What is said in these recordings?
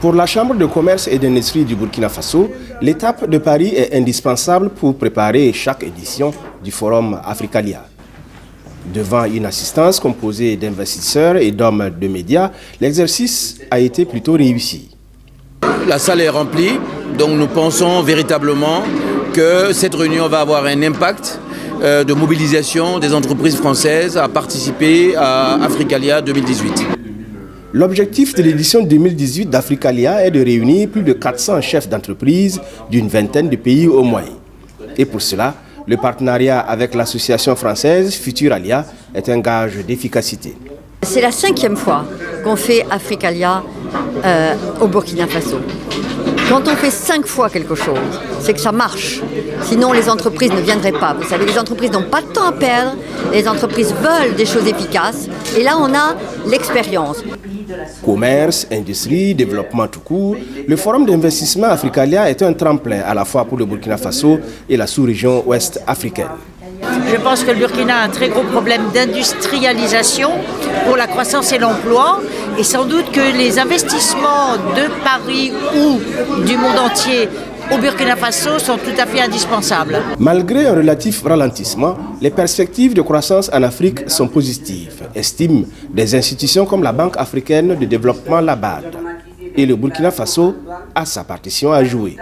Pour la Chambre de commerce et d'industrie du Burkina Faso, l'étape de Paris est indispensable pour préparer chaque édition du Forum Africalia. Devant une assistance composée d'investisseurs et d'hommes de médias, l'exercice a été plutôt réussi. La salle est remplie, donc nous pensons véritablement que cette réunion va avoir un impact de mobilisation des entreprises françaises à participer à Africalia 2018. L'objectif de l'édition 2018 d'Africalia est de réunir plus de 400 chefs d'entreprise d'une vingtaine de pays au moins. Et pour cela, le partenariat avec l'association française Futuralia est un gage d'efficacité. C'est la 5e fois qu'on fait Africalia au Burkina Faso. Quand on fait 5 fois quelque chose, c'est que ça marche. Sinon, les entreprises ne viendraient pas. Vous savez, les entreprises n'ont pas de temps à perdre. Les entreprises veulent des choses efficaces. Et là, on a l'expérience. Commerce, industrie, développement tout court, le forum d'investissement Africalia est un tremplin à la fois pour le Burkina Faso et la sous-région ouest africaine. Je pense que le Burkina a un très gros problème d'industrialisation pour la croissance et l'emploi. Et sans doute que les investissements de Paris ou du monde entier au Burkina Faso sont tout à fait indispensables. Malgré un relatif ralentissement, les perspectives de croissance en Afrique sont positives, estiment des institutions comme la Banque africaine de développement, la BAD. Et le Burkina Faso a sa partition à jouer.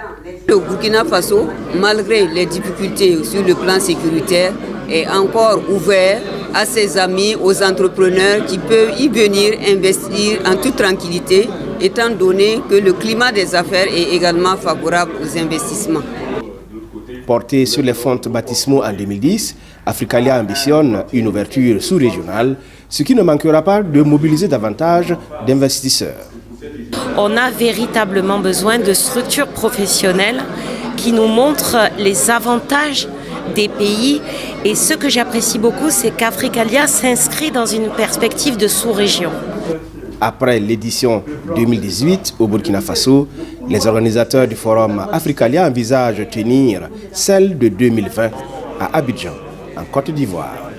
Le Burkina Faso, malgré les difficultés sur le plan sécuritaire, est encore ouvert à ses amis, aux entrepreneurs qui peuvent y venir investir en toute tranquillité, étant donné que le climat des affaires est également favorable aux investissements. Porté sur les fonds baptismaux en 2010, Africalia ambitionne une ouverture sous-régionale, ce qui ne manquera pas de mobiliser davantage d'investisseurs. On a véritablement besoin de structures professionnelles qui nous montrent les avantages des pays. Et ce que j'apprécie beaucoup, c'est qu'Africalia s'inscrit dans une perspective de sous-région. Après l'édition 2018 au Burkina Faso, les organisateurs du forum Africalia envisagent de tenir celle de 2020 à Abidjan, en Côte d'Ivoire.